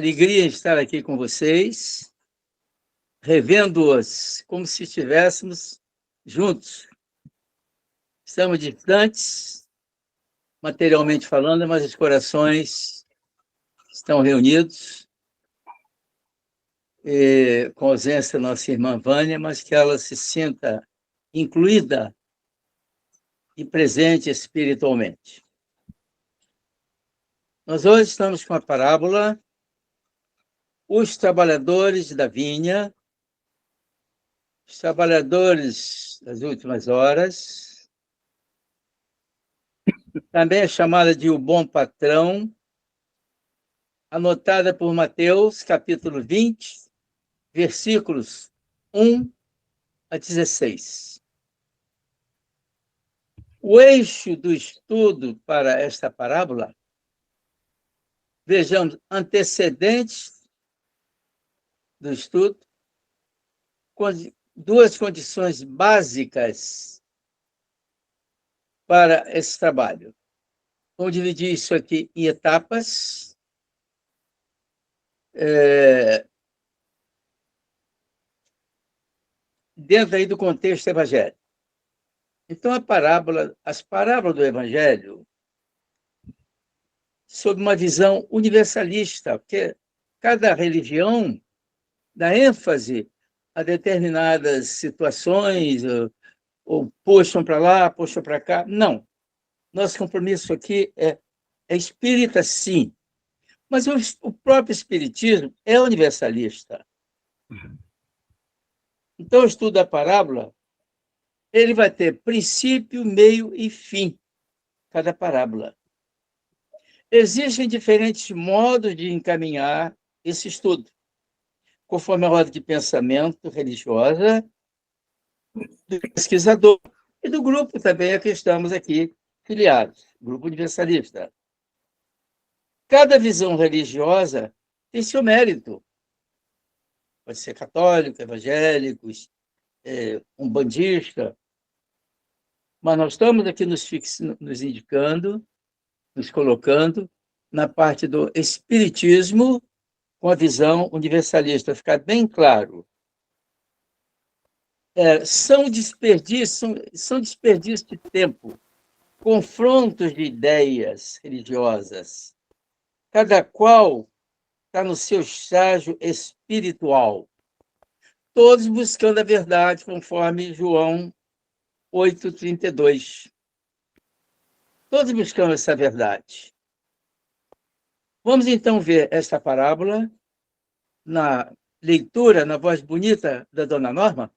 Alegria estar aqui com vocês, revendo-os como se estivéssemos juntos. Estamos distantes, materialmente falando, mas os corações estão reunidos, com a ausência da nossa irmã Vânia, mas que ela se sinta incluída e presente espiritualmente. Nós hoje estamos com a parábola Os Trabalhadores da Vinha, os trabalhadores das últimas horas, também é chamada de O Bom Patrão, anotada por Mateus, capítulo 20, versículos 1 a 16. O eixo do estudo para esta parábola, vejamos, antecedentes do estudo, com duas condições básicas para esse trabalho. Vamos dividir isso aqui em etapas. Dentro aí do contexto evangélico. Então, as parábolas do Evangelho, sob uma visão universalista, porque cada religião dá ênfase a determinadas situações, ou puxam para lá, puxam para cá. Não. Nosso compromisso aqui é espírita, sim, mas o próprio espiritismo é universalista. Então, o estudo da parábola, ele vai ter princípio, meio e fim, cada parábola. Existem diferentes modos de encaminhar esse estudo, conforme a roda de pensamento religiosa do pesquisador e do grupo também a que estamos aqui filiados, grupo universalista. Cada visão religiosa tem seu mérito. Pode ser católico, evangélico, umbandista, mas nós estamos aqui nos indicando, nos colocando na parte do espiritismo com a visão universalista, para ficar bem claro. São desperdícios de tempo, confrontos de ideias religiosas, cada qual está no seu estágio espiritual, todos buscando a verdade, conforme João 8,32. Todos buscando essa verdade. Vamos, então, ver esta parábola na leitura, na voz bonita da Dona Norma?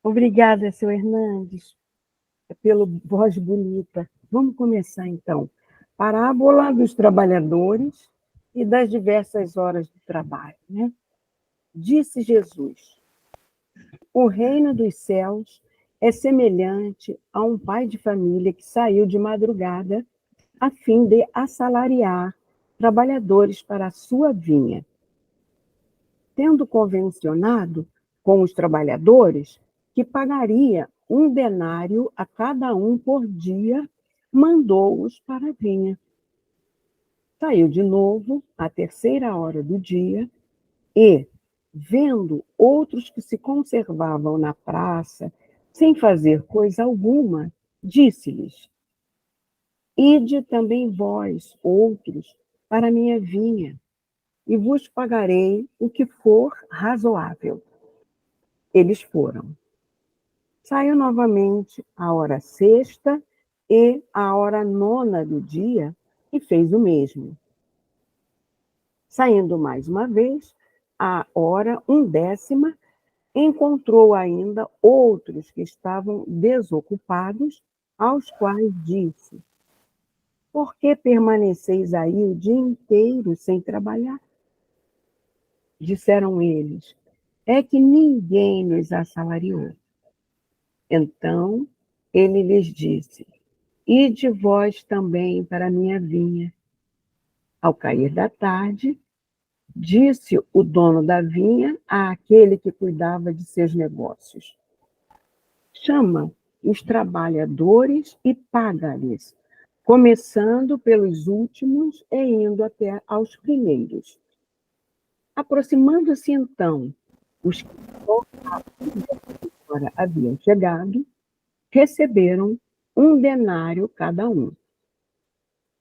Obrigada, seu Hernandes, pela voz bonita. Vamos começar, então. Parábola dos trabalhadores e das diversas horas de trabalho, né? Disse Jesus: o reino dos céus é semelhante a um pai de família que saiu de madrugada a fim de assalariar trabalhadores para a sua vinha. Tendo convencionado com os trabalhadores que pagaria 1 denário a cada um por dia, mandou-os para a vinha. Saiu de novo à 3ª hora do dia e, vendo outros que se conservavam na praça, sem fazer coisa alguma, disse-lhes: ide também vós, outros, para a minha vinha, e vos pagarei o que for razoável. Eles foram. Saiu novamente à hora 6ª e à hora 9ª do dia e fez o mesmo. Saindo mais uma vez, à hora 1/10, encontrou ainda outros que estavam desocupados, aos quais disse: por que permaneceis aí o dia inteiro sem trabalhar? Disseram eles: é que ninguém nos assalariou. Então ele lhes disse: ide vós também para a minha vinha. Ao cair da tarde, disse o dono da vinha àquele que cuidava de seus negócios: chama os trabalhadores e paga-lhes, começando pelos últimos e indo até aos primeiros. Aproximando-se então os que só há hora haviam chegado, receberam 1 denário cada um.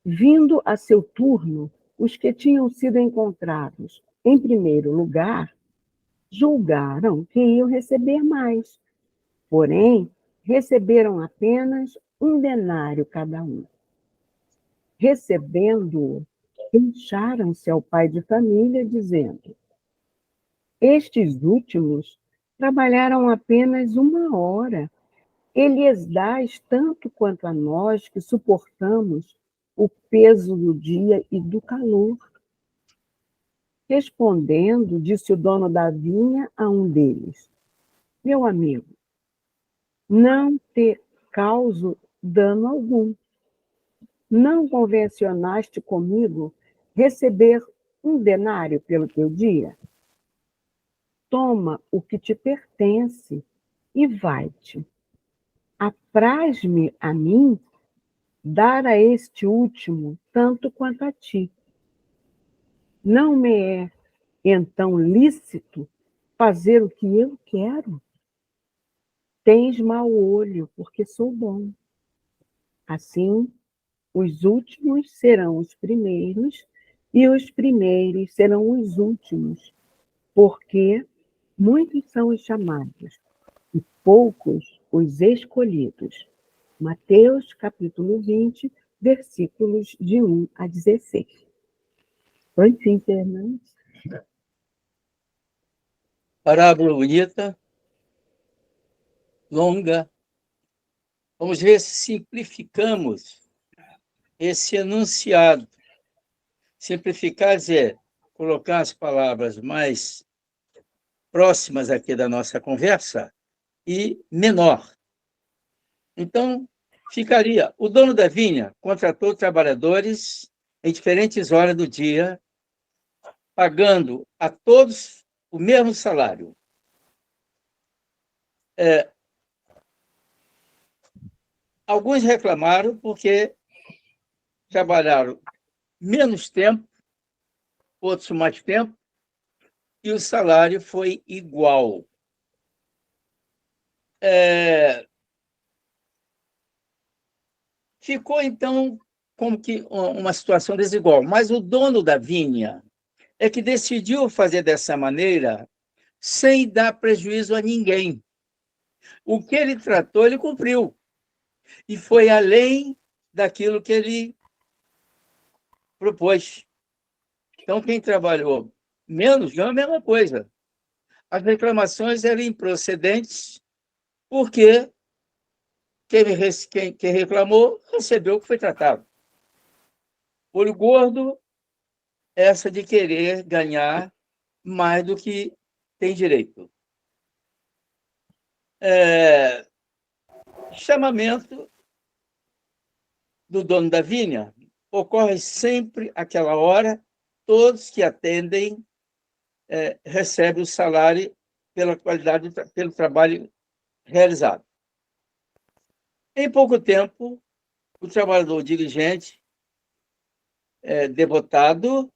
Vindo a seu turno, os que tinham sido encontrados em primeiro lugar, julgaram que iam receber mais, porém, receberam apenas 1 denário cada um. Recebendo-o, queixaram-se ao pai de família, dizendo: estes últimos trabalharam apenas 1 hora. Ele lhes dás tanto quanto a nós que suportamos o peso do dia e do calor. Respondendo, disse o dono da vinha a um deles: meu amigo, não te causo dano algum. Não convencionaste comigo receber 1 denário pelo teu dia? Toma o que te pertence e vai-te. Apraz-me a mim dar a este último tanto quanto a ti. Não me é, então, lícito fazer o que eu quero? Tens mau olho, porque sou bom. Assim, os últimos serão os primeiros, e os primeiros serão os últimos, porque muitos são os chamados, e poucos os escolhidos. Mateus, capítulo 20, versículos de 1 a 16. Prontinho, Fernandes. Parábola bonita, longa. Vamos ver se simplificamos esse enunciado. Simplificar, dizer, colocar as palavras mais próximas aqui da nossa conversa e menor. Então, ficaria: o dono da vinha contratou trabalhadores em diferentes horas do dia, pagando a todos o mesmo salário. Alguns reclamaram porque trabalharam menos tempo, outros mais tempo, e o salário foi igual. Ficou, então, como que uma situação desigual. Mas o dono da vinha é que decidiu fazer dessa maneira sem dar prejuízo a ninguém. O que ele tratou, ele cumpriu. E foi além daquilo que ele propôs. Então, quem trabalhou menos ganhou a mesma coisa. As reclamações eram improcedentes, porque quem reclamou recebeu o que foi tratado. Olho gordo, essa de querer ganhar mais do que tem direito. Chamamento do dono da vinha ocorre sempre àquela hora, todos que atendem recebem o salário pela qualidade, pelo trabalho realizado. Em pouco tempo, o trabalhador diligente, devotado,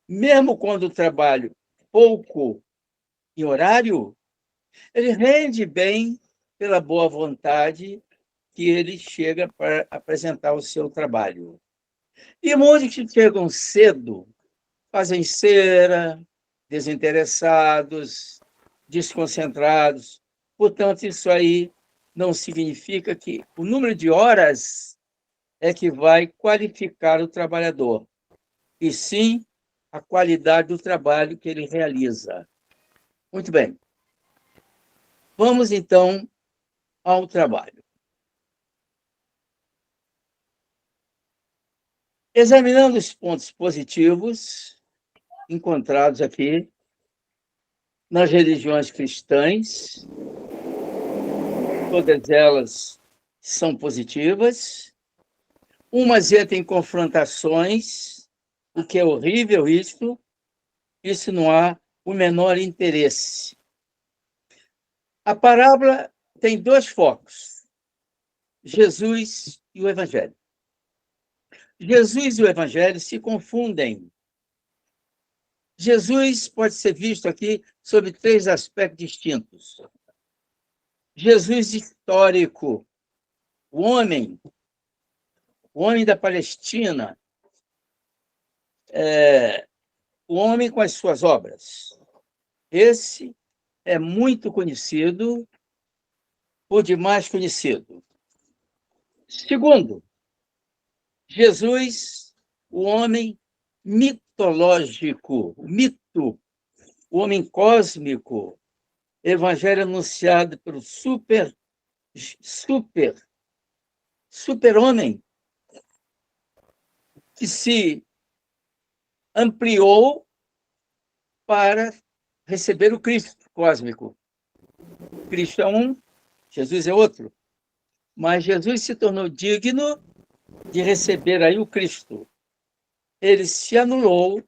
mesmo quando o trabalho pouco em horário, ele rende bem pela boa vontade que ele chega para apresentar o seu trabalho. E muitos que chegam cedo fazem cera, desinteressados, desconcentrados. Portanto, isso aí não significa que o número de horas é que vai qualificar o trabalhador, e sim a qualidade do trabalho que ele realiza. Muito bem. Vamos, então, ao trabalho. Examinando os pontos positivos encontrados aqui nas religiões cristãs, todas elas são positivas, umas entram em confrontações, o que é horrível isso não há o menor interesse. A parábola tem 2 focos: Jesus e o Evangelho. Jesus e o Evangelho se confundem. Jesus pode ser visto aqui sob 3 aspectos distintos. Jesus histórico, o homem da Palestina, o homem com as suas obras. Esse é muito conhecido, por demais conhecido. Segundo, Jesus, o homem mitológico, o mito, o homem cósmico, evangelho anunciado pelo super-homem, que se ampliou para receber o Cristo cósmico. Cristo é um, Jesus é outro. Mas Jesus se tornou digno de receber aí o Cristo. Ele se anulou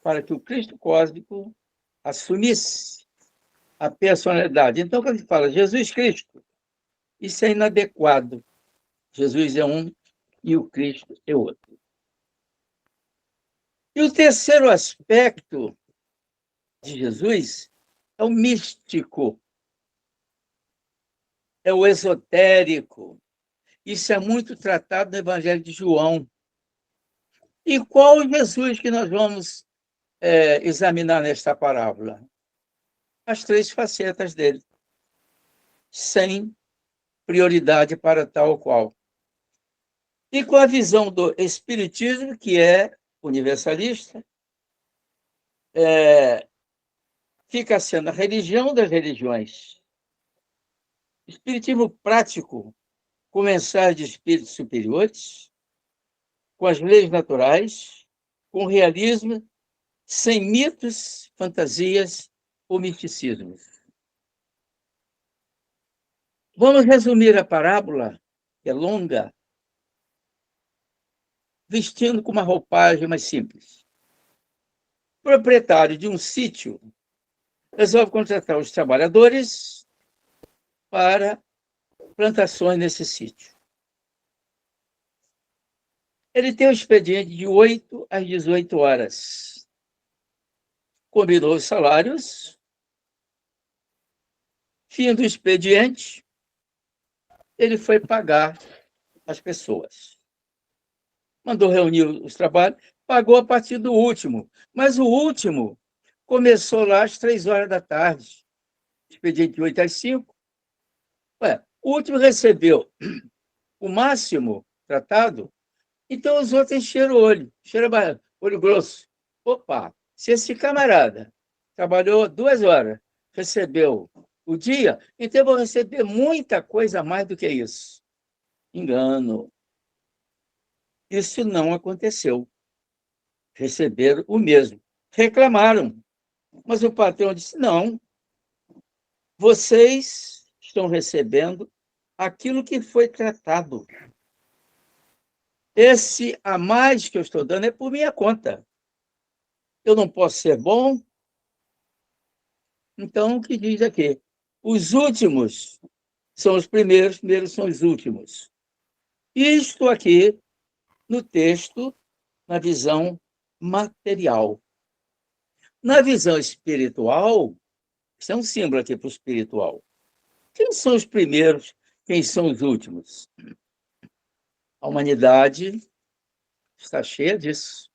para que o Cristo cósmico assumisse a personalidade. Então, quando ele fala Jesus Cristo, isso é inadequado. Jesus é um e o Cristo é outro. E o terceiro aspecto de Jesus é o místico, é o esotérico. Isso é muito tratado no Evangelho de João. E qual o Jesus que nós vamos examinar nesta parábola? As 3 facetas dele, sem prioridade para tal ou qual. E com a visão do Espiritismo, que é universalista, fica sendo a religião das religiões. Espiritismo prático, com mensagem de espíritos superiores, com as leis naturais, com realismo, sem mitos, fantasias ou misticismos. Vamos resumir a parábola, que é longa, vestindo com uma roupagem mais simples. O proprietário de um sítio resolve contratar os trabalhadores para plantações nesse sítio. Ele tem um expediente de 8 às 18 horas. Combinou os salários. Fim do expediente, ele foi pagar as pessoas. Mandou reunir os trabalhos, pagou a partir do último. Mas o último começou lá às 3 horas da tarde. Expediente de 8 às 5. O último recebeu o máximo tratado, então os outros encheram o olho, olho grosso. Opa, se esse camarada trabalhou 2 horas, recebeu o dia, então eu vou receber muita coisa a mais do que isso. Engano. Isso não aconteceu. Receberam o mesmo. Reclamaram. Mas o patrão disse, não, vocês estão recebendo aquilo que foi tratado. Esse a mais que eu estou dando é por minha conta. Eu não posso ser bom? Então, o que diz aqui? Os últimos são os primeiros, primeiros são os últimos. Isto aqui, no texto, na visão material. Na visão espiritual, isso é um símbolo aqui para o espiritual. Quem são os primeiros? Quem são os últimos? A humanidade está cheia disso.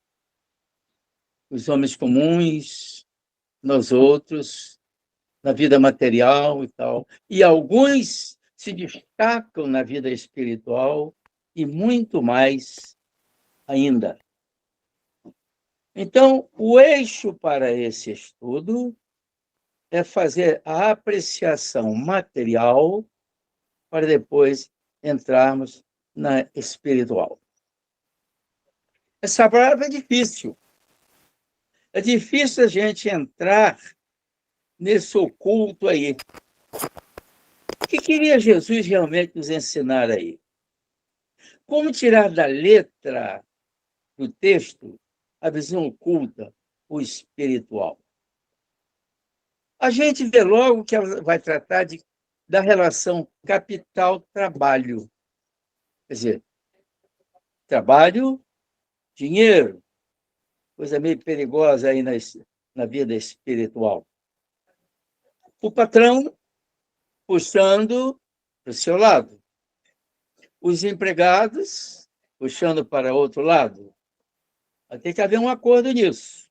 Os homens comuns, nós outros, na vida material e tal. E alguns se destacam na vida espiritual e muito mais ainda. Então, o eixo para esse estudo é fazer a apreciação material para depois entrarmos na espiritual. Essa palavra é difícil. É difícil a gente entrar nesse oculto aí. O que queria Jesus realmente nos ensinar aí? Como tirar da letra do texto a visão oculta, o espiritual? A gente vê logo que ela vai tratar da relação capital-trabalho. Quer dizer, trabalho dinheiro, coisa meio perigosa aí na vida espiritual. O patrão puxando para o seu lado, os empregados puxando para outro lado. Vai ter que haver um acordo nisso.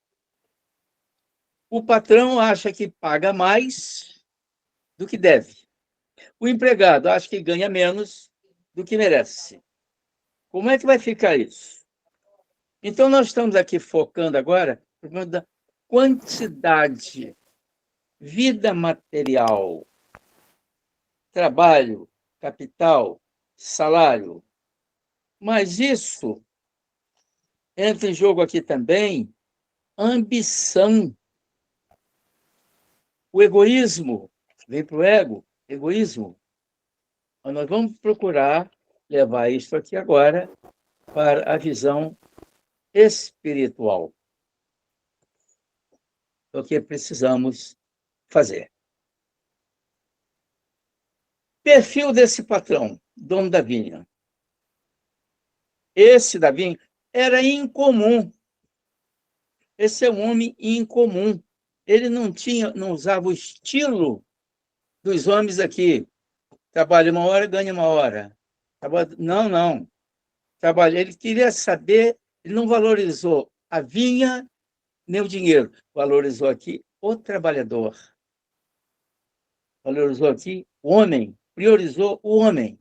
O patrão acha que paga mais do que deve. O empregado acha que ganha menos do que merece. Como é que vai ficar isso? Então, nós estamos aqui focando agora no da quantidade, vida material, trabalho, capital, salário. Mas isso entra em jogo aqui também ambição. O egoísmo vem para o ego, egoísmo. Mas nós vamos procurar levar isso aqui agora para a visão espiritual. É o que precisamos fazer. Perfil desse patrão, dono da vinha. Esse da vinha era incomum. Esse é um homem incomum. Ele não usava o estilo dos homens aqui. Trabalha uma hora, ganha uma hora. Não. Ele queria saber, ele não valorizou a vinha nem o dinheiro. Valorizou aqui o trabalhador. Valorizou aqui o homem. Priorizou o homem.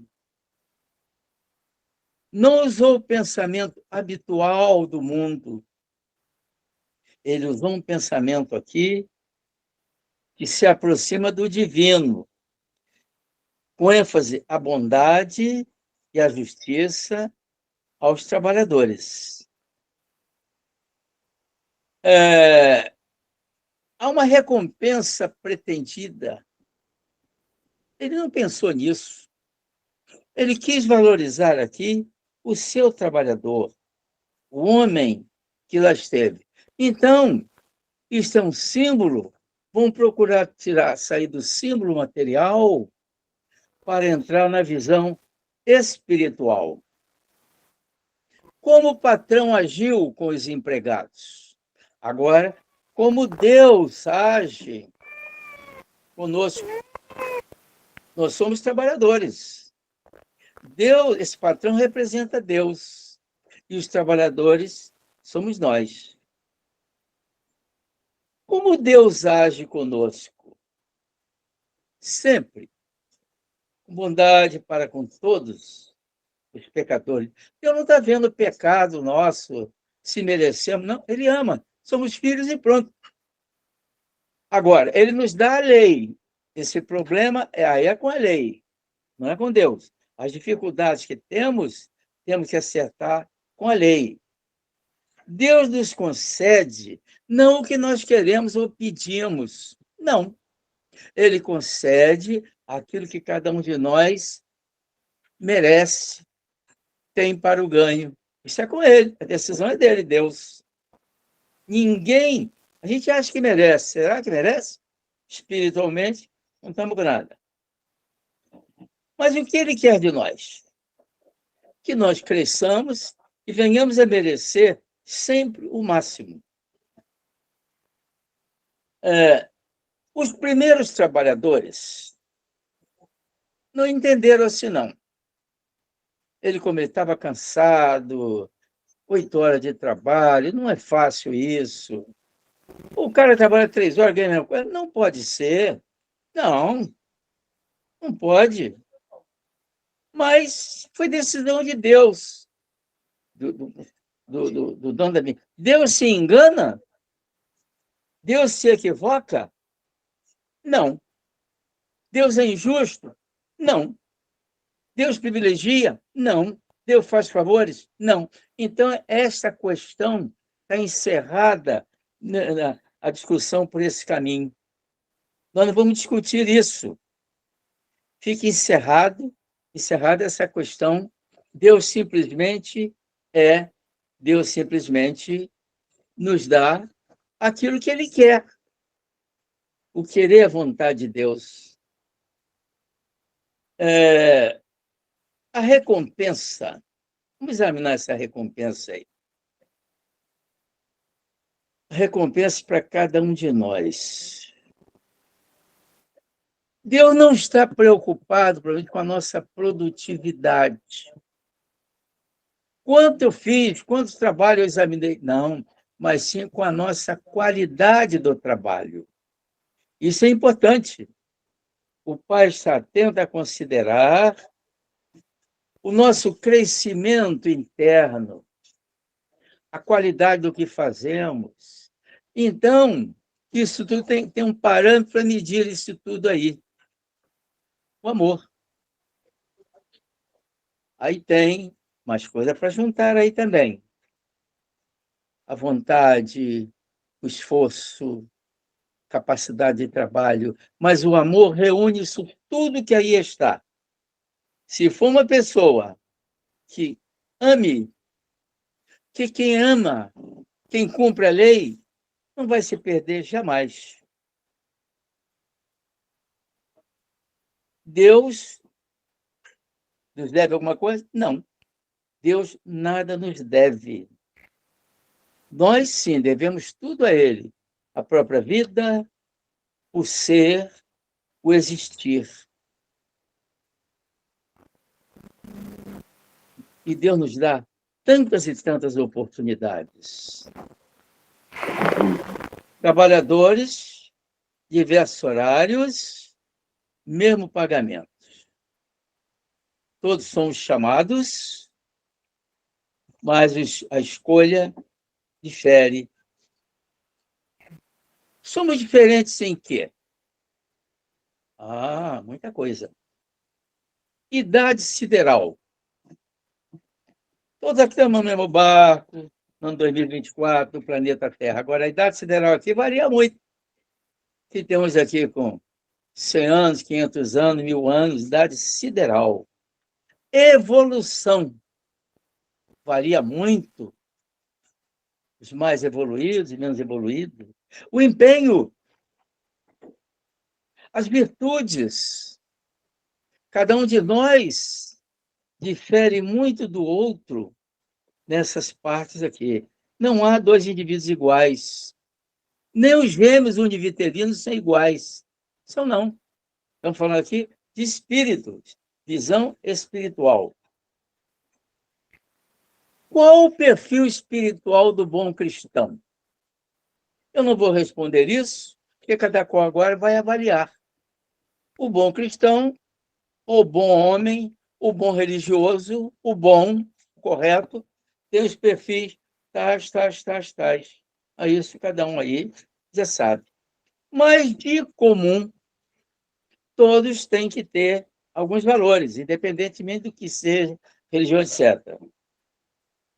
Não usou o pensamento habitual do mundo. Ele usou um pensamento aqui que se aproxima do divino, com ênfase à bondade e à justiça aos trabalhadores. Há uma recompensa pretendida. Ele não pensou nisso. Ele quis valorizar aqui o seu trabalhador, o homem que lá esteve. Então, isso é um símbolo. Vamos procurar sair do símbolo material para entrar na visão espiritual. Como o patrão agiu com os empregados? Agora, como Deus age conosco? Nós somos trabalhadores. Deus, esse patrão representa Deus. E os trabalhadores somos nós. Como Deus age conosco? Sempre. Com bondade para com todos os pecadores. Deus não está vendo o pecado nosso, se merecemos. Não, Ele ama. Somos filhos e pronto. Agora, Ele nos dá a lei. Esse problema aí é com a lei, não é com Deus. As dificuldades que temos que acertar com a lei. Deus nos concede não o que nós queremos ou pedimos. Não. Ele concede aquilo que cada um de nós merece, tem para o ganho. Isso é com ele, a decisão é dele, Deus. Ninguém, a gente acha que merece. Será que merece? Espiritualmente, não estamos com nada. Mas o que ele quer de nós? Que nós cresçamos e venhamos a merecer sempre o máximo. Os primeiros trabalhadores não entenderam assim, não. Ele, como ele estava cansado, 8 horas de trabalho, não é fácil isso. O cara trabalha 3 horas, ganha a mesma coisa. Não pode ser. Não pode. Mas foi decisão de Deus, do dono da minha. Deus se engana? Deus se equivoca? Não. Deus é injusto? Não. Deus privilegia? Não. Deus faz favores? Não. Então, essa questão está encerrada a discussão por esse caminho. Nós não vamos discutir isso. Fica encerrada essa questão. Deus simplesmente nos dá aquilo que Ele quer. O querer é a vontade de Deus. A recompensa, vamos examinar essa recompensa aí. recompensas para cada um de nós. Deus não está preocupado, provavelmente, com a nossa produtividade. Quanto eu fiz, quantos trabalhos eu examinei? Não, mas sim com a nossa qualidade do trabalho. Isso é importante. O Pai está atento a considerar o nosso crescimento interno, a qualidade do que fazemos. Então, isso tudo tem um parâmetro para medir isso tudo aí. O amor. Aí tem mais coisa para juntar aí também. A vontade, o esforço, capacidade de trabalho, mas o amor reúne isso tudo que aí está. Se for uma pessoa que ame, que quem ama, quem cumpre a lei, não vai se perder jamais. Deus nos deve alguma coisa? Não. Deus nada nos deve. Nós, sim, devemos tudo a Ele. A própria vida, o ser, o existir. E Deus nos dá tantas e tantas oportunidades. Trabalhadores, diversos horários, mesmo pagamento. Todos somos chamados, mas a escolha difere. Somos diferentes em quê? Muita coisa. Idade sideral. Todos aqui estamos no mesmo barco, no ano 2024, no planeta Terra. Agora, a idade sideral aqui varia muito. Que temos aqui com 100 anos, 500 anos, 1000 anos, idade sideral. Evolução varia muito. Os mais evoluídos e menos evoluídos. O empenho, as virtudes. Cada um de nós difere muito do outro nessas partes aqui. Não há dois indivíduos iguais. Nem os gêmeos univitelinos são iguais. São não. Estamos falando aqui de espíritos, visão espiritual. Qual o perfil espiritual do bom cristão? Eu não vou responder isso, porque cada qual agora vai avaliar. O bom cristão, o bom homem, o bom religioso, o bom, correto, tem os perfis tais. A isso cada um aí já sabe. Mas, de comum, todos têm que ter alguns valores, independentemente do que seja, religião, etc.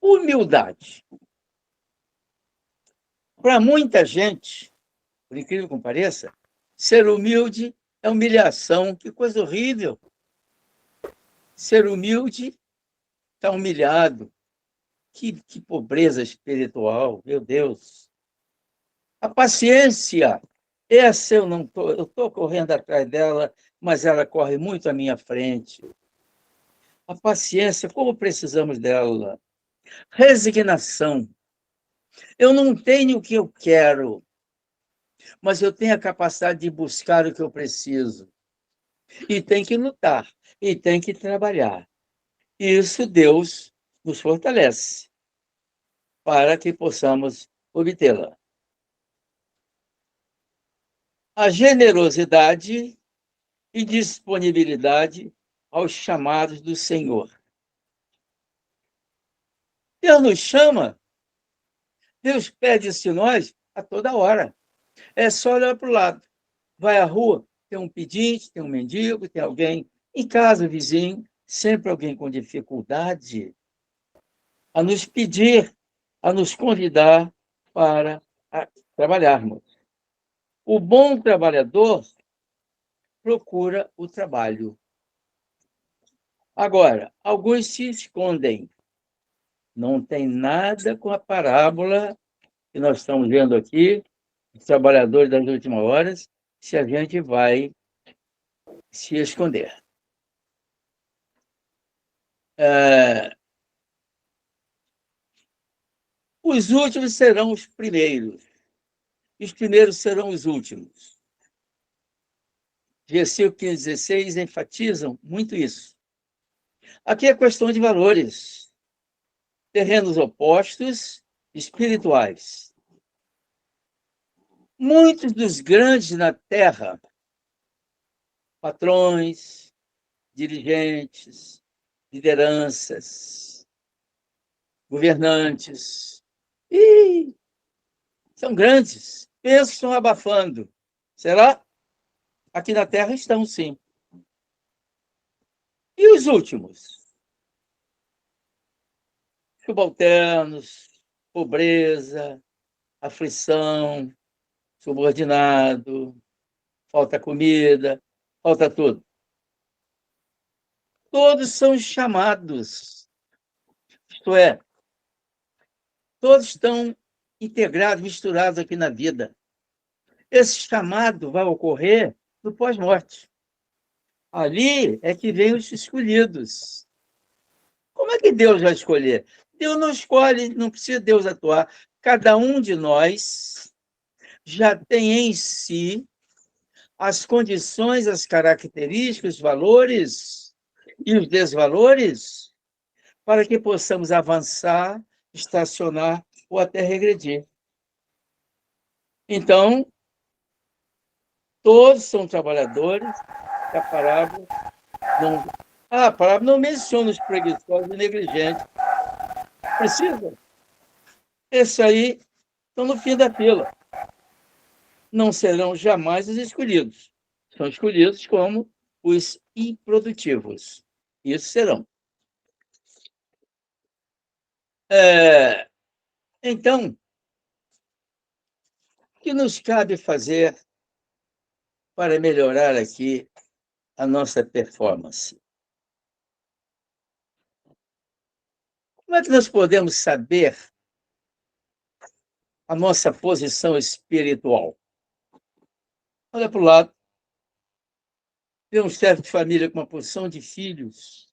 Humildade. Para muita gente, por incrível que pareça, ser humilde é humilhação. Que coisa horrível. Ser humilde está humilhado. Que pobreza espiritual, meu Deus. A paciência, essa eu estou correndo atrás dela, mas ela corre muito à minha frente. A paciência, como precisamos dela. Resignação. Eu não tenho o que eu quero, mas eu tenho a capacidade de buscar o que eu preciso. E tem que lutar, e tem que trabalhar. Isso Deus nos fortalece para que possamos obtê-la. A generosidade e disponibilidade aos chamados do Senhor. Deus nos chama, Deus pede isso de nós a toda hora. É só olhar para o lado. Vai à rua, tem um pedinte, tem um mendigo, tem alguém em casa, vizinho, sempre alguém com dificuldade, a nos pedir, a nos convidar para trabalharmos. O bom trabalhador procura o trabalho. Agora, alguns se escondem. Não tem nada com a parábola que nós estamos vendo aqui, os trabalhadores das últimas horas, se a gente vai se esconder. Os últimos serão os primeiros. e os primeiros serão os últimos. Versículo 15 e 16 enfatizam muito isso. Aqui é questão de valores, terrenos opostos, espirituais. Muitos dos grandes na Terra, patrões, dirigentes, lideranças, governantes, são grandes, penso que estão abafando. Será? Aqui na Terra estão, sim. E os últimos? Subalternos, pobreza, aflição, subordinado, falta comida, falta tudo. Todos são chamados, isto é, todos estão integrados, misturados aqui na vida. Esse chamado vai ocorrer no pós-morte. Ali é que vem os escolhidos. Como é que Deus vai escolher? Deus não escolhe, não precisa Deus atuar. Cada um de nós já tem em si as condições, as características, os valores e os desvalores para que possamos avançar, estacionar ou até regredir. Então, todos são trabalhadores. A parábola não menciona os preguiçosos e negligentes. Precisa. Esses aí estão no fim da fila. Não serão jamais os escolhidos. São escolhidos como os improdutivos. Isso serão. Então, o que nos cabe fazer para melhorar aqui a nossa performance? Como é que nós podemos saber a nossa posição espiritual? Olha para o lado. Vê um chefe de família com uma porção de filhos.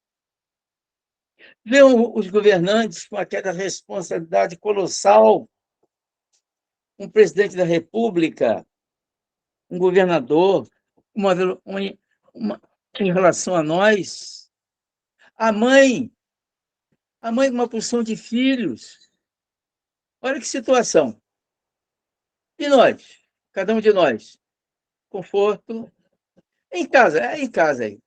Vê os governantes com aquela responsabilidade colossal. Um presidente da República, um governador, em relação a nós. A mãe com uma porção de filhos. Olha que situação. E nós? Cada um de nós. Conforto. Em casa aí.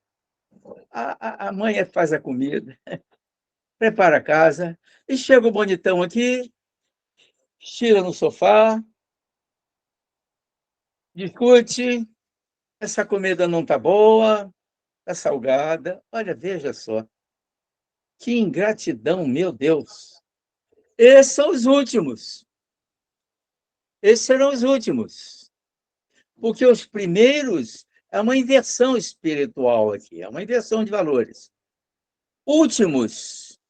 A mãe faz a comida, prepara a casa, e chega o bonitão aqui, tira no sofá, discute, essa comida não está boa, está salgada. Olha, veja só. Que ingratidão, meu Deus. Esses são os últimos. Esses serão os últimos. Porque os primeiros é uma inversão espiritual aqui, é uma inversão de valores. Últimos,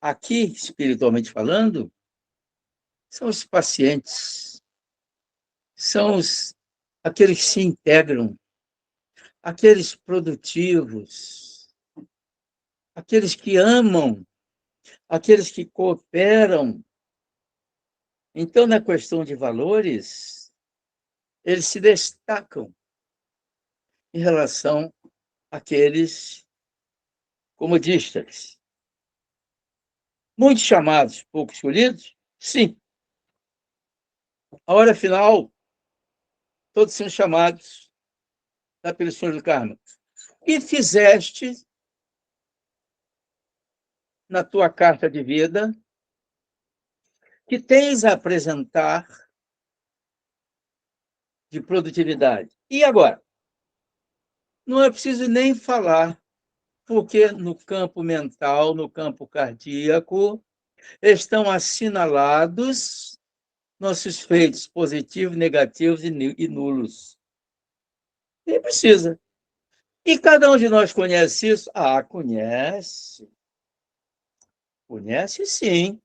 aqui, espiritualmente falando, são os pacientes, são aqueles que se integram, aqueles produtivos, aqueles que amam, aqueles que cooperam. Então, na questão de valores, eles se destacam em relação àqueles comodistas. Muitos chamados, poucos escolhidos? Sim. A hora final, todos são chamados da pelo Senhor do Carmo. E fizeste na tua carta de vida que tens a apresentar de produtividade. E agora? Não é preciso nem falar, porque no campo mental, no campo cardíaco, estão assinalados nossos feitos positivos, negativos e nulos. Nem precisa. E cada um de nós conhece isso? Conhece. Conhece, sim.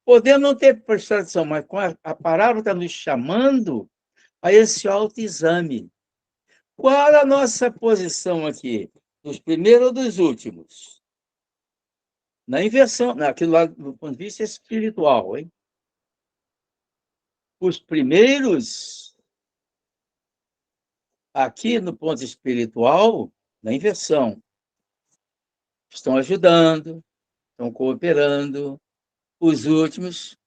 Podemos não ter prestado atenção, mas a palavra está nos chamando a esse autoexame. Qual a nossa posição aqui? Dos primeiros ou dos últimos? Na inversão, naquilo lá do ponto de vista espiritual, hein? Os primeiros, aqui no ponto espiritual, na inversão, estão ajudando, estão cooperando. Os últimos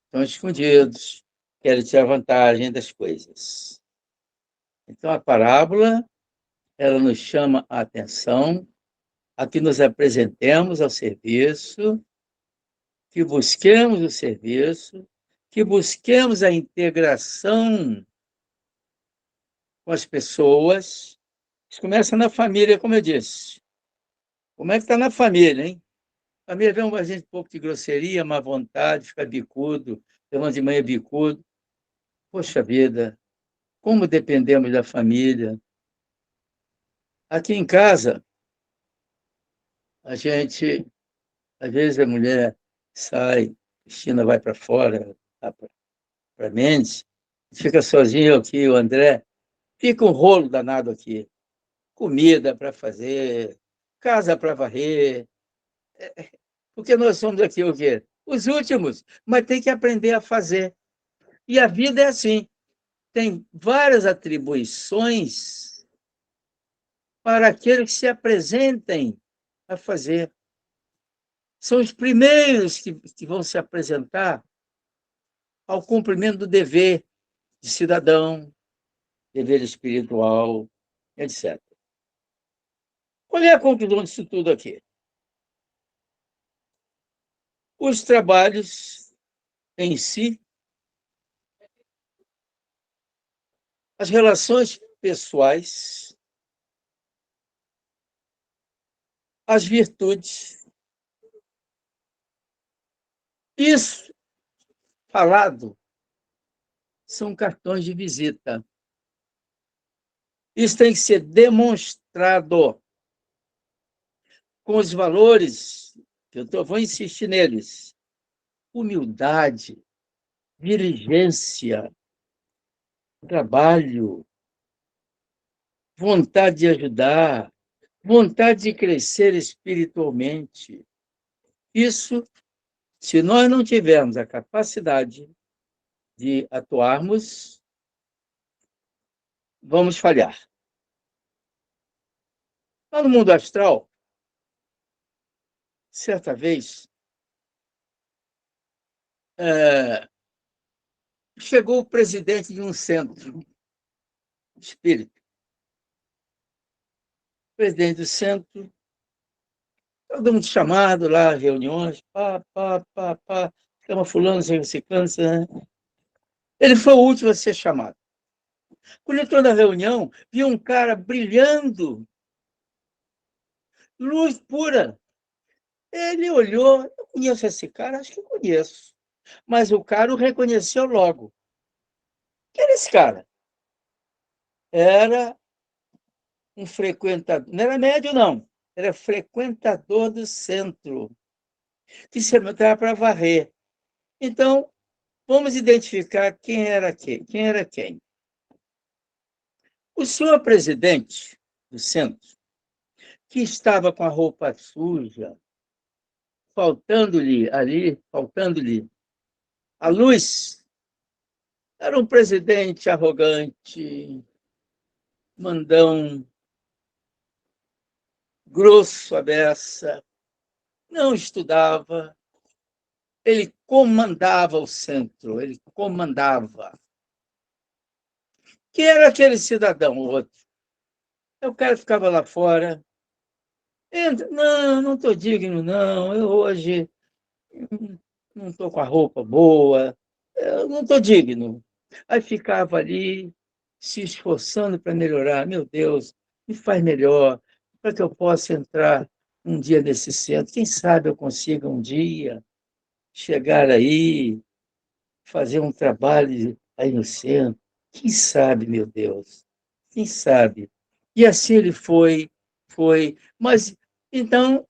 estão escondidos, querem tirar vantagem das coisas. Então, a parábola, ela nos chama a atenção a que nos apresentemos ao serviço, que busquemos o serviço, que busquemos a integração com as pessoas. Isso começa na família, como eu disse. Como é que está na família, hein? A família vê uma gente um pouco de grosseria, má vontade, fica bicudo, levanta de manhã bicudo. Poxa vida, como dependemos da família. Aqui em casa, a gente, às vezes a mulher sai, a Cristina vai para fora, para Mendes, fica sozinho aqui, o André, fica um rolo danado aqui. Comida para fazer, casa para varrer, porque nós somos aqui o quê? Os últimos, mas tem que aprender a fazer. E a vida é assim, tem várias atribuições para aqueles que se apresentem a fazer. São os primeiros que vão se apresentar ao cumprimento do dever de cidadão, dever espiritual, etc. Qual é a conclusão disso tudo aqui? Os trabalhos em si, as relações pessoais, as virtudes, isso falado são cartões de visita. Isso tem que ser demonstrado com os valores, que eu vou insistir neles: humildade, diligência, trabalho, vontade de ajudar, vontade de crescer espiritualmente. Isso, se nós não tivermos a capacidade de atuarmos, vamos falhar. Lá no mundo astral, certa vez, chegou o presidente de um centro espírita. O presidente do centro, todo mundo chamado lá, reuniões, chama fulano, ciclano, né? Ele foi o último a ser chamado. Quando entrou na reunião, viu um cara brilhando, luz pura. Ele olhou, eu conheço esse cara, acho que conheço. Mas o cara o reconheceu logo. Quem era esse cara? Era um frequentador, não era médio, não, era frequentador do centro, que se entrava para varrer. Então, vamos identificar quem era quem. Quem era quem? O senhor presidente do centro, que estava com a roupa suja, faltando-lhe a luz, era um presidente arrogante, mandão, grosso à beça, não estudava, ele comandava o centro, ele comandava. Quem era aquele cidadão, o outro? O cara ficava lá fora, entra, não estou digno, não, eu hoje não estou com a roupa boa, eu não estou digno. Aí ficava ali, se esforçando para melhorar. Meu Deus, me faz melhor, para que eu possa entrar um dia nesse centro. Quem sabe eu consiga um dia chegar aí, fazer um trabalho aí no centro. Quem sabe, meu Deus? Quem sabe? E assim ele foi. Mas, então,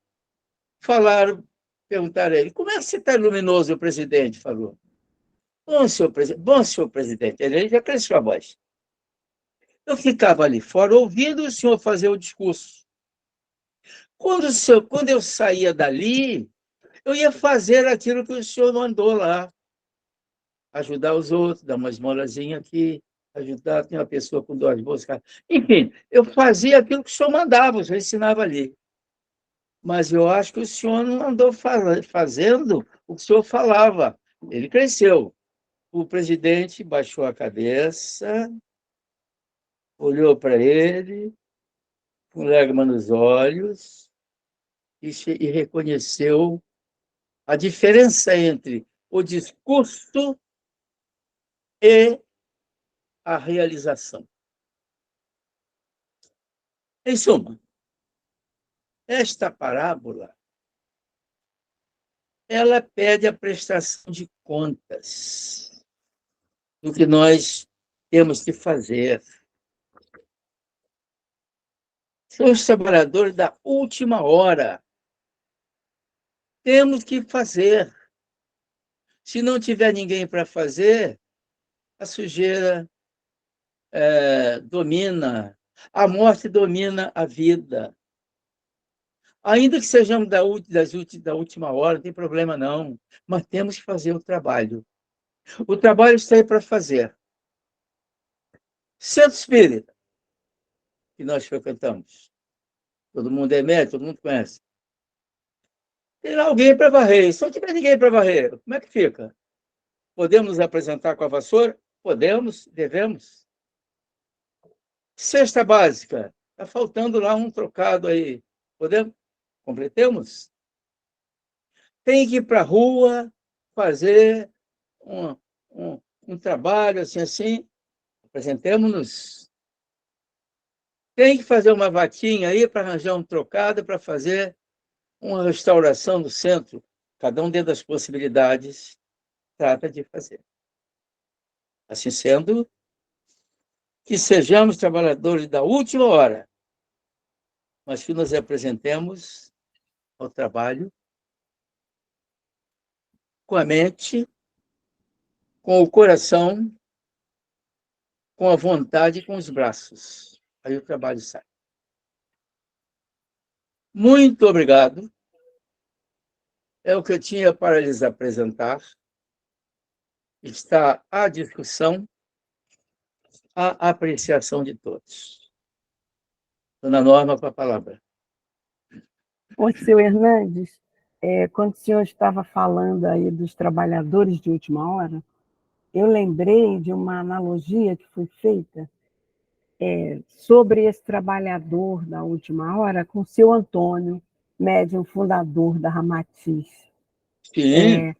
perguntaram a ele, como é que você está luminoso, o presidente falou. Bom, senhor presidente. Ele já cresceu a voz. Eu ficava ali fora ouvindo o senhor fazer o discurso. Quando eu saía dali, eu ia fazer aquilo que o senhor mandou lá. ajudar os outros, dar uma esmolazinha aqui, ajudar, tem uma pessoa com 2 bolsas. Enfim, eu fazia aquilo que o senhor mandava, o senhor ensinava ali. Mas eu acho que o senhor não andou fazendo o que o senhor falava. Ele cresceu. O presidente baixou a cabeça, olhou para ele, com lágrima nos olhos, e reconheceu a diferença entre o discurso e a realização. Em suma, esta parábola, ela pede a prestação de contas do que nós temos que fazer. São os trabalhadores da última hora. Temos que fazer. Se não tiver ninguém para fazer, a sujeira domina, a morte domina a vida. Ainda que sejamos da última hora, não tem problema não, mas temos que fazer o trabalho. O trabalho está aí para fazer. Centro Espírita, que nós frequentamos. Todo mundo é médico, todo mundo conhece. Tem lá alguém para varrer. Se não tiver ninguém para varrer, como é que fica? Podemos nos apresentar com a vassoura? Podemos, devemos. Cesta básica. Está faltando lá um trocado aí. Podemos? Completemos? Tem que ir para a rua fazer um trabalho assim. Apresentemos-nos. Tem que fazer uma vaquinha aí para arranjar um trocado para fazer uma restauração do centro. Cada um dentro das possibilidades trata de fazer. Assim sendo, que sejamos trabalhadores da última hora, mas que nos apresentemos ao trabalho com a mente, com o coração, com a vontade e com os braços. Aí o trabalho sai. Muito obrigado. É o que eu tinha para lhes apresentar. Está à discussão, à apreciação de todos. Dona Norma, com a palavra. Ô, seu Hernandes, quando o senhor estava falando aí dos trabalhadores de última hora, eu lembrei de uma analogia que foi feita sobre esse trabalhador da última hora com o seu Antônio, médium fundador da Ramatiz. Sim.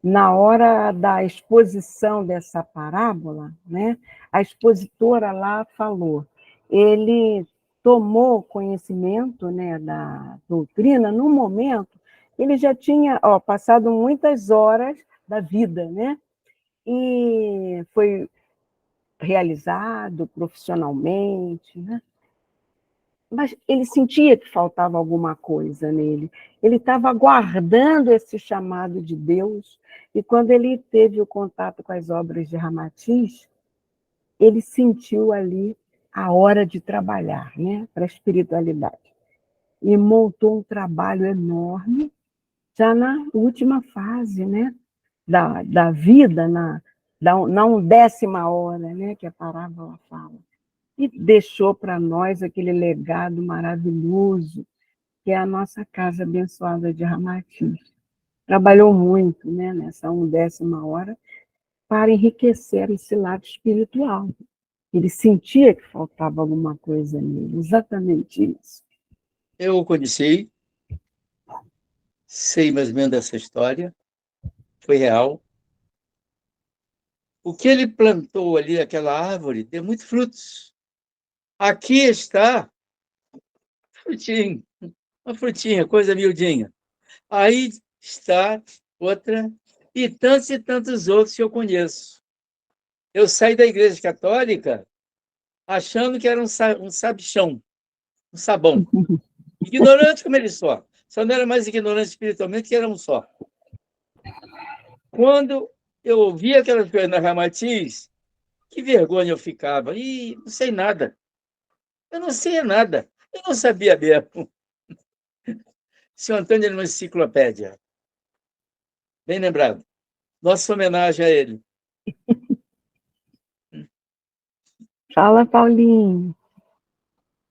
Na hora da exposição dessa parábola, né, a expositora lá falou, ele tomou conhecimento, né, da doutrina no momento, ele já tinha passado muitas horas da vida, né, e foi realizado profissionalmente, né, mas ele sentia que faltava alguma coisa nele. Ele estava aguardando esse chamado de Deus, e quando ele teve o contato com as obras de Ramatiz, ele sentiu ali a hora de trabalhar, né, para a espiritualidade. E montou um trabalho enorme, já na última fase, né, da vida, na 10ª hora, né, que a parábola fala. E deixou para nós aquele legado maravilhoso, que é a nossa casa abençoada de Ramatiz. Trabalhou muito, né, nessa 10ª hora para enriquecer esse lado espiritual. Ele sentia que faltava alguma coisa nele, exatamente isso. Eu o conheci, sei mais ou menos dessa história, foi real. O que ele plantou ali, aquela árvore, deu muitos frutos. Aqui está frutinho, uma frutinha, coisa miudinha. Aí está outra, e tantos outros que eu conheço. Eu saí da Igreja Católica achando que era um sabichão, um sabão. Ignorante como ele só. Só não era mais ignorante espiritualmente que era um só. Quando eu ouvi aquelas coisas na Ramatiz, que vergonha eu ficava. E não sei nada. Eu não sei nada. Eu não sabia mesmo. Seu Antônio era uma enciclopédia. Bem lembrado. Nossa homenagem a ele. Fala, Paulinho.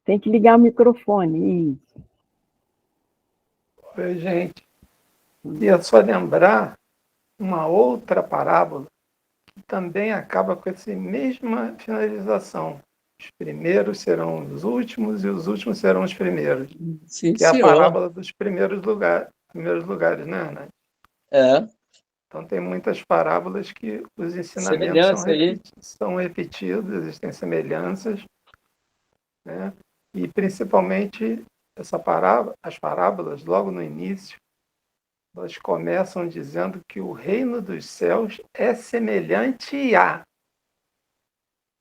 Tem que ligar o microfone. Isso. Oi, gente. Queria só lembrar uma outra parábola que também acaba com essa mesma finalização. Os primeiros serão os últimos e os últimos serão os primeiros. Sim, Que é a senhor. parábola dos primeiros lugares, né, Ana? É, Então, tem muitas parábolas que os ensinamentos semelhança aí. são repetidos, existem semelhanças, né? E, principalmente, as parábolas, logo no início, elas começam dizendo que o reino dos céus é semelhante a.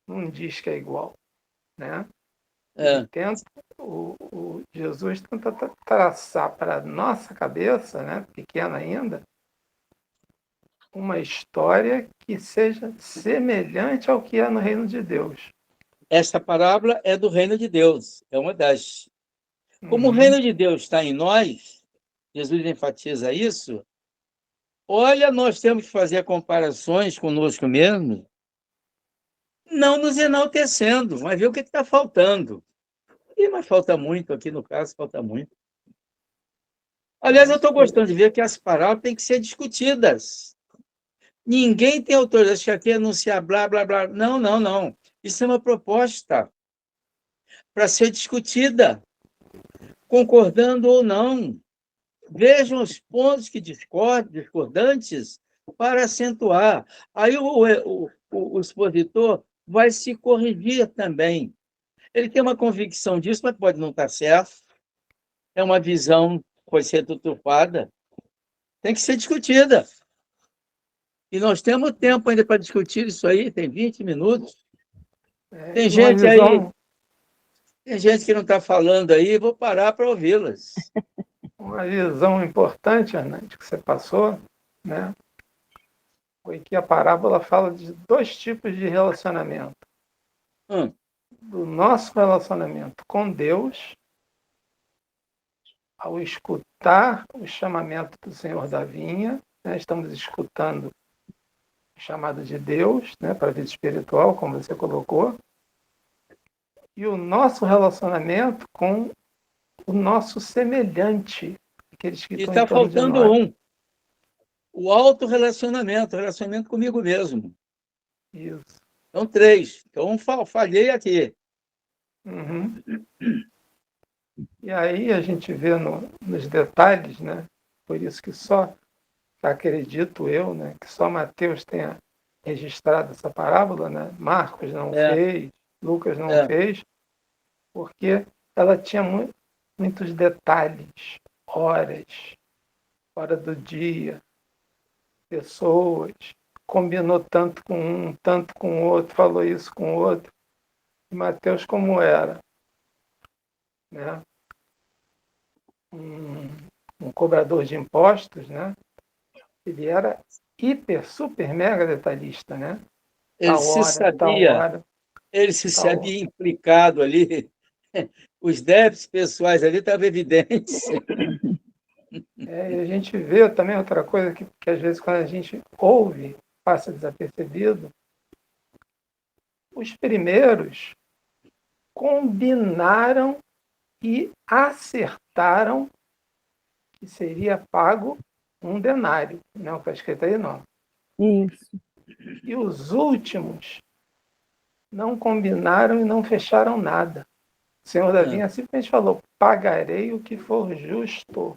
Não diz que é igual, né? Ele É. tenta, Jesus tenta traçar para a nossa cabeça, né, pequena ainda, uma história que seja semelhante ao que é no reino de Deus. Esta parábola é do reino de Deus, é uma das. Como o Uhum. reino de Deus está em nós, Jesus enfatiza isso. Olha, nós temos que fazer comparações conosco mesmo, não nos enaltecendo, mas ver o que está faltando. Mas falta muito, aqui no caso, falta muito. Aliás, eu estou gostando de ver que as parábolas têm que ser discutidas. Ninguém tem autoridade de aqui anunciar blá, blá, blá. Não, não, não. Isso é uma proposta para ser discutida, concordando ou não. Vejam os pontos que discordantes para acentuar. Aí o expositor vai se corrigir também. Ele tem uma convicção disso, mas pode não estar certo. É uma visão que foi ser deturpada. Tem que ser discutida. E nós temos tempo ainda para discutir isso aí, tem 20 minutos. Tem Uma gente aí, visão, tem gente que não está falando aí, vou parar para ouvi-las. uma visão importante, Anante, que você passou, né, foi que a parábola fala de dois tipos de relacionamento. Do nosso relacionamento com Deus, ao escutar o chamamento do Senhor da vinha, né, estamos escutando o chamado de Deus, né, para a vida espiritual, como você colocou, e o nosso relacionamento com o nosso semelhante, aqueles que E estão em está torno de faltando nós. um, o autorrelacionamento, o relacionamento comigo mesmo. Isso. São 3. Então, falhei aqui. Uhum. E aí a gente vê nos detalhes, né? Por isso que só, acredito eu, né, que só Mateus tenha registrado essa parábola, né? Marcos não fez, Lucas não fez, porque ela tinha muitos detalhes, horas, hora do dia, pessoas, combinou tanto com um, tanto com o outro, falou isso com o outro. E Mateus como era? Né? Um cobrador de impostos, né? Ele era hiper, super, mega detalhista, né? Ele Tal hora. ele se sabia implicado ali, os débitos pessoais ali estavam evidentes. E a gente vê também outra coisa que às vezes quando a gente ouve, passa desapercebido, os primeiros combinaram e acertaram que seria pago um denário. Não está escrito aí, não. Isso. E os últimos não combinaram e não fecharam nada. O Senhor da vinha simplesmente falou, pagarei o que for justo.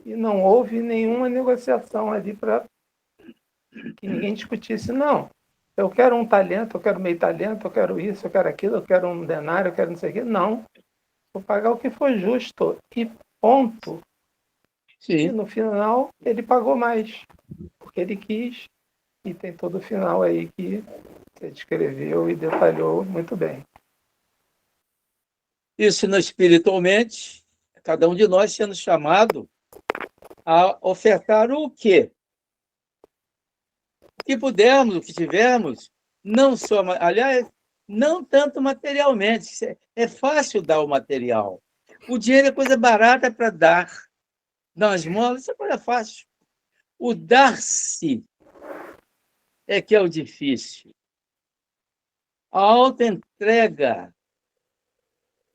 E não houve nenhuma negociação ali para que ninguém discutisse. Não, eu quero um talento, eu quero meio talento, eu quero isso, eu quero aquilo, eu quero um denário, eu quero não sei o quê. Não, vou pagar o que for justo. E ponto. Sim. E no final ele pagou mais, porque ele quis. E tem todo o final aí que você descreveu e detalhou muito bem. Isso espiritualmente, cada um de nós sendo chamado a ofertar o quê? O que pudermos, o que tivermos, não só, aliás, não tanto materialmente. É fácil dar o material. O dinheiro é coisa barata para dar. Dar uma esmola, isso é coisa fácil. O dar-se é que é o difícil. A autoentrega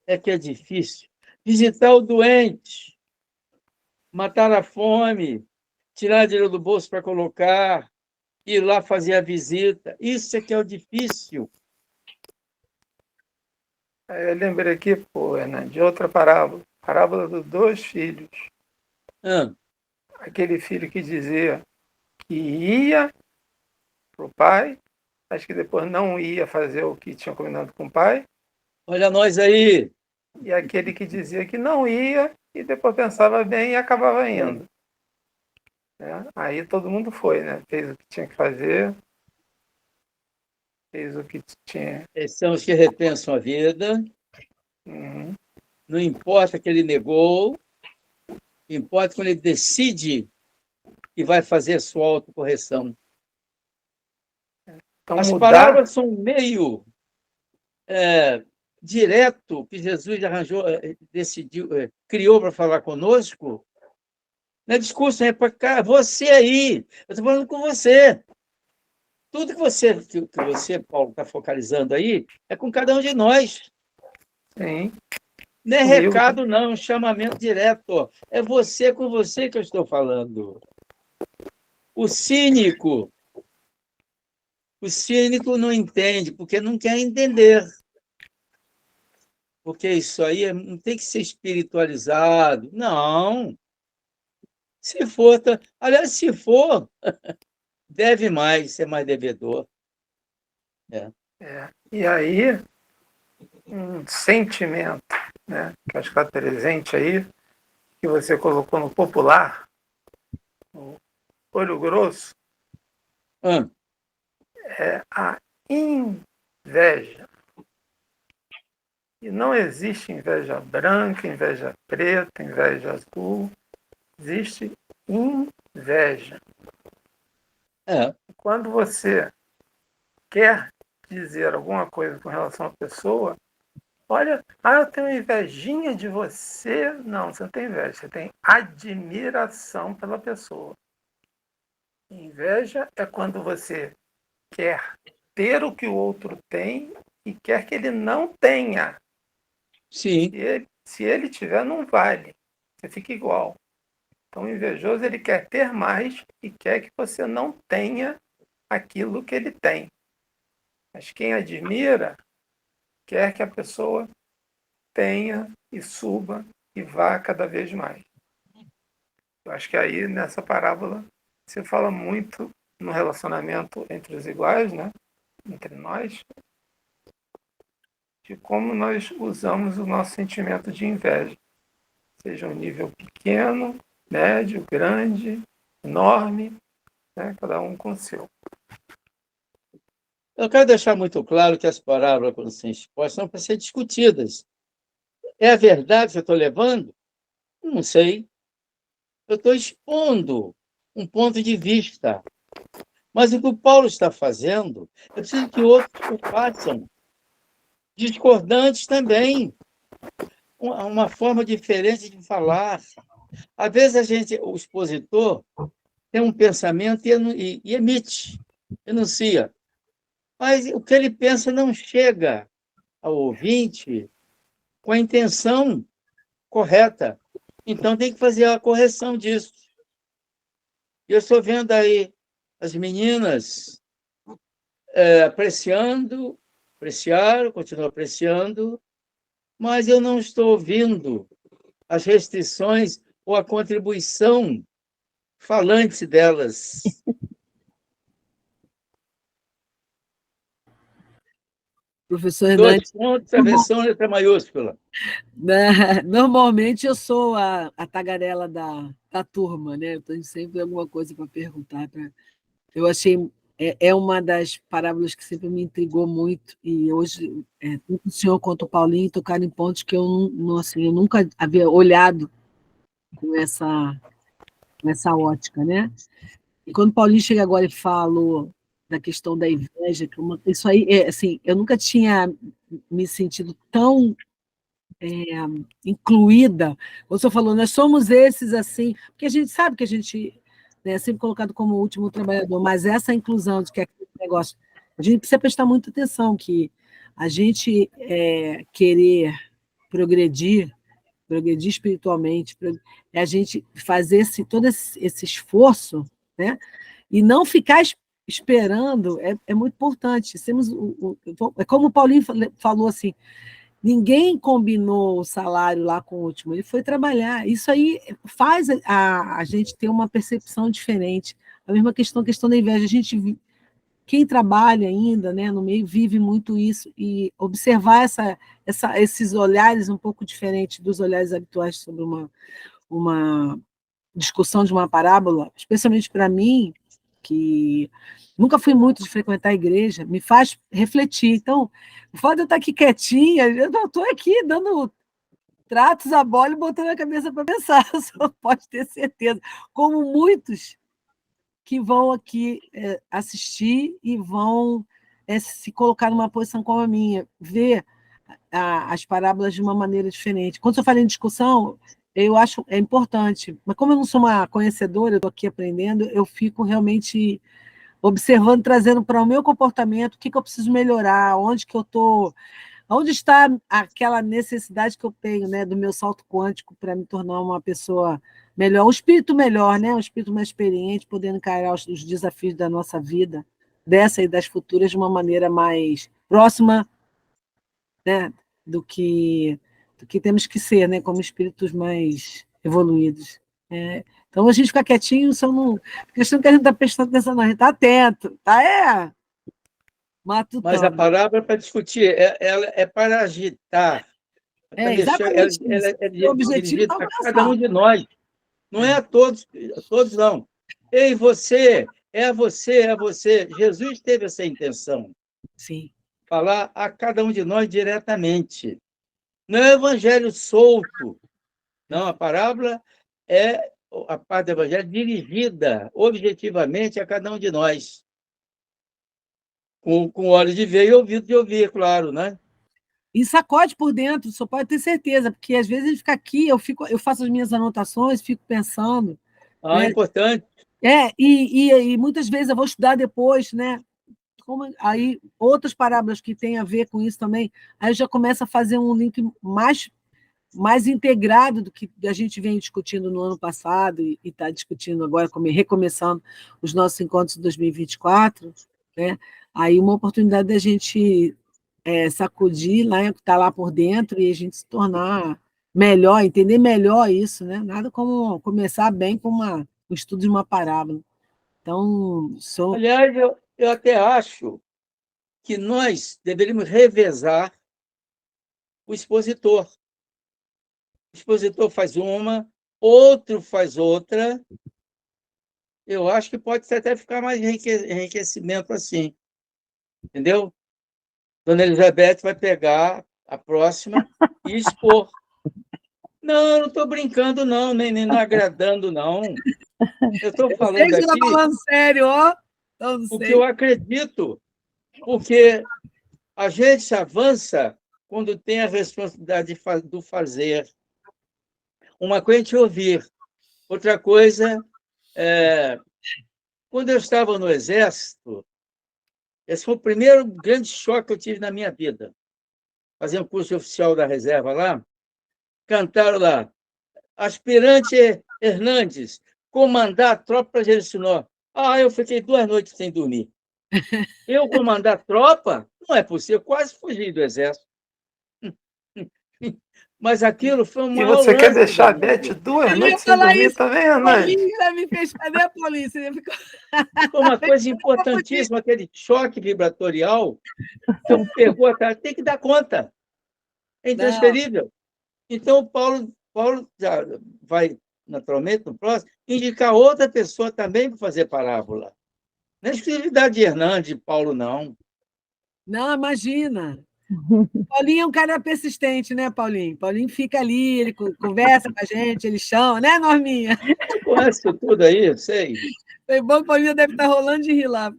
é que é difícil. Visitar o doente, matar a fome, tirar dinheiro do bolso para colocar, ir lá fazer a visita. Isso é que é o difícil. Eu lembrei aqui, Hernani, de outra parábola dos 2 filhos. Aquele filho que dizia que ia para o pai, mas que depois não ia fazer o que tinha combinado com o pai. Olha nós aí. E aquele que dizia que não ia e depois pensava bem e acabava indo. Aí todo mundo foi, né? Fez o que tinha que fazer, fez o que tinha. Esses são os que repensam a vida. Não importa que ele negou, importa quando ele decide que vai fazer a sua autocorreção. Então, as parábolas são um meio direto que Jesus arranjou, decidiu, criou para falar conosco. Não é discurso, é para cá, você aí. Eu estou falando com você. Tudo que você, Paulo, está focalizando aí é com cada um de nós. Sim. Não é recado, não, é um chamamento direto. É você com você que eu estou falando. O cínico não entende, porque não quer entender. Porque isso aí não tem que ser espiritualizado. Não. Se for, aliás, se for, deve mais, é mais devedor. E aí, um sentimento, né, que acho que está presente aí, que você colocou no popular, o olho grosso, é a inveja. E não existe inveja branca, inveja preta, inveja azul. Existe inveja. Quando você quer dizer alguma coisa com relação à pessoa, olha, eu tenho invejinha de você. Não, você não tem inveja, você tem admiração pela pessoa. Inveja é quando você quer ter o que o outro tem e quer que ele não tenha. Sim. Se ele tiver, não vale. Você fica igual. Então, o invejoso, ele quer ter mais e quer que você não tenha aquilo que ele tem. Mas quem admira, quer que a pessoa tenha e suba e vá cada vez mais. Eu acho que aí, nessa parábola, se fala muito no relacionamento entre os iguais, né? Entre nós, de como nós usamos o nosso sentimento de inveja. Seja um nível pequeno, médio, grande, enorme, né? Cada um com o seu. Eu quero deixar muito claro que as parábolas, quando são expostas, são para ser discutidas. É a verdade que eu estou levando? Não sei. Eu estou expondo um ponto de vista. Mas o que o Paulo está fazendo, é preciso que outros o façam. Discordantes também. Uma forma diferente de falar. Às vezes o expositor tem um pensamento e emite, enuncia. Mas o que ele pensa não chega ao ouvinte com a intenção correta. Então, tem que fazer a correção disso. Eu estou vendo aí as meninas apreciaram, continuam apreciando, mas eu não estou ouvindo as restrições ou a contribuição falante delas. Professor Hernani... 2 pontos, travessão, letra maiúscula. Normalmente eu sou a tagarela da turma, né? Eu tenho sempre alguma coisa para perguntar. Eu achei... É uma das parábolas que sempre me intrigou muito, e hoje, tanto o senhor quanto o Paulinho tocaram em pontos que eu nunca havia olhado com essa ótica, né? E quando o Paulinho chega agora e falou da questão da inveja, isso aí, assim, eu nunca tinha me sentido tão incluída. O senhor falou, nós somos esses assim, porque a gente sabe que a gente é sempre colocado como o último trabalhador, mas essa inclusão de que negócio. A gente precisa prestar muita atenção que a gente querer progredir espiritualmente, é a gente fazer todo esse esforço, né? E não ficar esperando, é muito importante. É como o Paulinho falou assim, ninguém combinou o salário lá com o último, ele foi trabalhar. Isso aí faz a gente ter uma percepção diferente. A mesma questão da inveja. Quem trabalha ainda, né, no meio vive muito isso, e observar esses olhares um pouco diferentes dos olhares habituais sobre uma discussão de uma parábola, especialmente para mim, que nunca fui muito de frequentar a igreja, me faz refletir. Então, o fato de eu estar aqui quietinha, eu não estou aqui dando tratos à bola e botando a cabeça para pensar, só pode ter certeza. Como muitos que vão aqui assistir e vão se colocar numa posição como a minha, ver as parábolas de uma maneira diferente. Quando eu falo em discussão, eu acho importante, mas como eu não sou uma conhecedora, eu estou aqui aprendendo, eu fico realmente observando, trazendo para o meu comportamento o que eu preciso melhorar, onde que eu estou, onde está aquela necessidade que eu tenho, né, do meu salto quântico para me tornar uma pessoa melhor, um espírito melhor, né, um espírito mais experiente, podendo encarar os desafios da nossa vida, dessa e das futuras, de uma maneira mais próxima, né, do que temos que ser, né, como espíritos mais evoluídos. Então, a gente fica quietinho, só não... questão que a gente está prestando atenção, não, a gente está atento, tá? Mas a Matutando. parábola é para discutir, ela é para agitar, para mexer, ela Exatamente isso. é O objetivo é dirigida a cada alcançar. um de nós, não é a todos, não. Ei, você, é você, é você. Jesus teve essa intenção, Sim. falar a cada um de nós diretamente. Não é evangelho solto, não, a parábola é a parte do evangelho dirigida objetivamente a cada um de nós, com olhos de ver e ouvido de ouvir, claro, né? E sacode por dentro, só pode ter certeza, porque às vezes ele fica aqui, eu faço as minhas anotações, fico pensando, Ah, né? importante. E muitas vezes eu vou estudar depois, né? Aí outras parábolas que têm a ver com isso também, aí eu já começo a fazer um link mais integrado do que a gente vem discutindo no ano passado e está discutindo agora, recomeçando os nossos encontros de 2024, né? Aí uma oportunidade da gente sacudir lá, estar lá por dentro e a gente se tornar melhor, entender melhor isso, né? Nada como começar bem com o estudo de uma parábola. Então, Aliás, eu até acho que nós deveríamos revezar o expositor. O expositor faz uma, outro faz outra. Eu acho que pode até ficar mais enriquecimento assim, entendeu? Dona Elizabeth vai pegar a próxima e expor. Não, eu não estou brincando, não, nem não agradando, não. Eu estou eu sei falando que você está aqui falando sério, ó. Não o que eu sei. acredito, porque a gente avança quando tem a responsabilidade do fazer. Uma coisa é a gente ouvir, outra coisa é... Quando eu estava no Exército, esse foi o primeiro grande choque que eu tive na minha vida. Fazendo curso oficial da reserva lá, cantaram lá, aspirante Hernandes, comandar a tropa para Jericinó. Ah, eu fiquei 2 noites sem dormir. Eu comandar a tropa? Não é possível, eu quase fugi do Exército. Mas aquilo foi o E maior você quer lance deixar da a minha Beth vida. 2 noites sem Falar dormir isso, também, Hernandes? Paulinho já me fez. Cadê a Paulinho? Você ficou... Foi uma coisa importantíssima, aquele choque vibratorial que eu pegou a cara. Tem que dar conta, é Não, intransferível. Então, o Paulo já vai, naturalmente, no próximo, indicar outra pessoa também para fazer parábola. Não é exclusividade de Hernandes, de Paulo, não. não, imagina. Paulinho é um cara persistente, né, Paulinho? Paulinho fica ali, ele conversa com a gente, ele chama, né, Norminha? Você conhece isso tudo aí, eu sei. Foi bom que o Paulinho deve estar rolando de rir lá.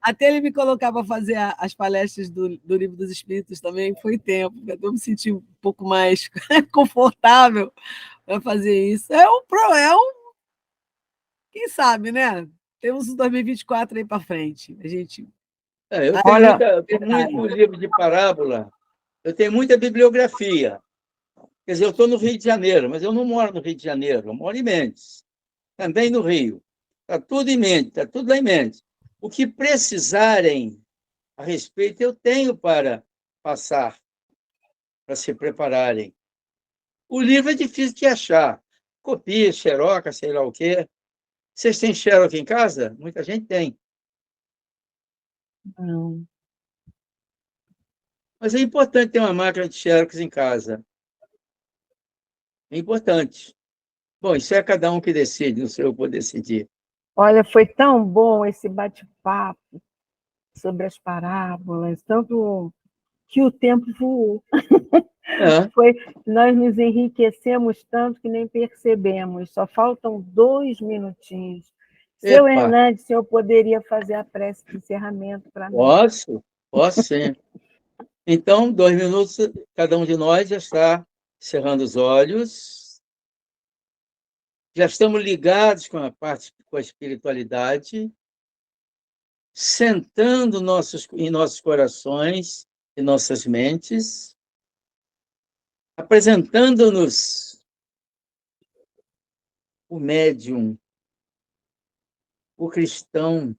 Até ele me colocar para fazer as palestras do Livro dos Espíritos também, foi tempo. Eu me senti um pouco mais confortável para fazer isso. Quem sabe, né? temos o 2024 aí para frente. A gente. Eu Olha, tenho muito livro de parábola, eu tenho muita bibliografia. Quer dizer, eu estou no Rio de Janeiro, mas eu não moro no Rio de Janeiro, eu moro em Mendes, também no Rio. Está tudo em Mendes, está tudo lá em Mendes. O que precisarem a respeito, eu tenho para passar, para se prepararem. O livro é difícil de achar. Copia, xeroca, sei lá o quê. Vocês têm xerox em casa? Muita gente tem. não. Mas é importante ter uma máquina de xerox em casa. É importante. Bom, isso é cada um que decide, não sei eu vou decidir. Olha, foi tão bom esse bate-papo sobre as parábolas, tanto que o tempo voou. É. Nós nos enriquecemos tanto que nem percebemos. Só faltam 2 minutinhos. Seu Epa, Hernandes, o senhor poderia fazer a prece de encerramento para nós? posso sim. Então, 2 minutos, cada um de nós já está cerrando os olhos, já estamos ligados com com a espiritualidade, sentando em nossos corações e nossas mentes, apresentando-nos o médium, o cristão,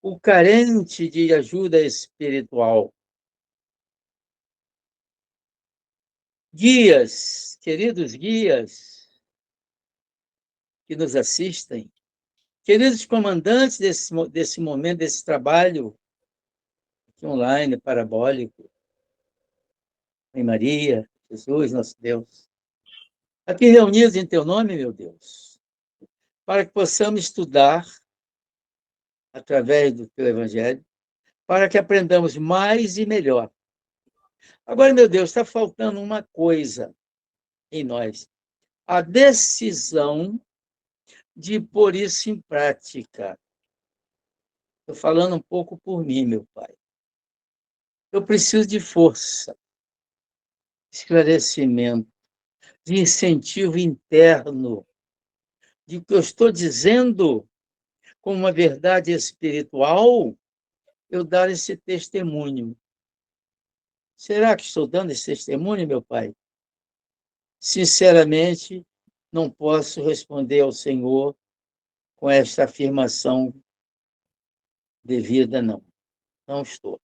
o carente de ajuda espiritual. Guias, queridos guias que nos assistem, queridos comandantes desse momento, desse trabalho aqui online, parabólico, Mãe Maria, Jesus, nosso Deus, aqui reunidos em teu nome, meu Deus, para que possamos estudar através do teu Evangelho, para que aprendamos mais e melhor. Agora, meu Deus, está faltando uma coisa em nós: a decisão de pôr isso em prática. Estou falando um pouco por mim, meu Pai. Eu preciso de força, esclarecimento, de incentivo interno, de que eu estou dizendo como uma verdade espiritual, eu dar esse testemunho. Será que estou dando esse testemunho, meu Pai? Sinceramente, não posso responder ao Senhor com esta afirmação devida, não. Não estou.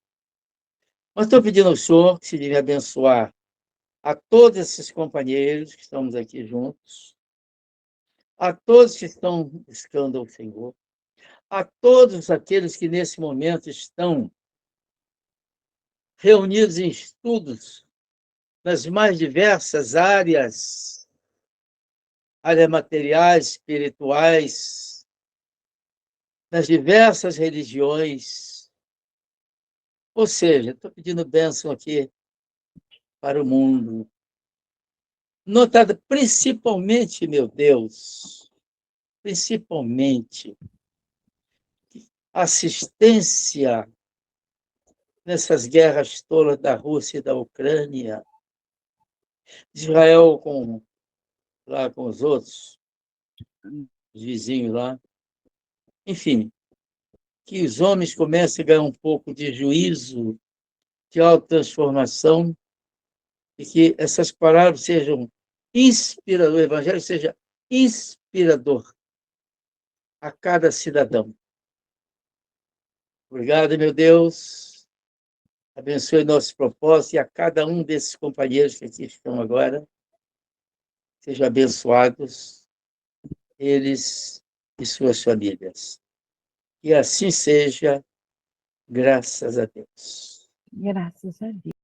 Mas estou pedindo ao Senhor que se me abençoar a todos esses companheiros que estamos aqui juntos, a todos que estão buscando ao Senhor, a todos aqueles que nesse momento estão reunidos em estudos nas mais diversas áreas materiais, espirituais, nas diversas religiões. Ou seja, estou pedindo bênção aqui para o mundo. Notada principalmente, meu Deus, principalmente, assistência nessas guerras tolas da Rússia e da Ucrânia, Israel lá com os outros, os vizinhos lá. Enfim, que os homens comecem a ganhar um pouco de juízo, de autotransformação, e que essas palavras sejam inspirador, o Evangelho seja inspirador a cada cidadão. Obrigado, meu Deus. Abençoe nossos propósitos e a cada um desses companheiros que aqui estão agora. Sejam abençoados, eles e suas famílias. E assim seja, graças a Deus. Graças a Deus.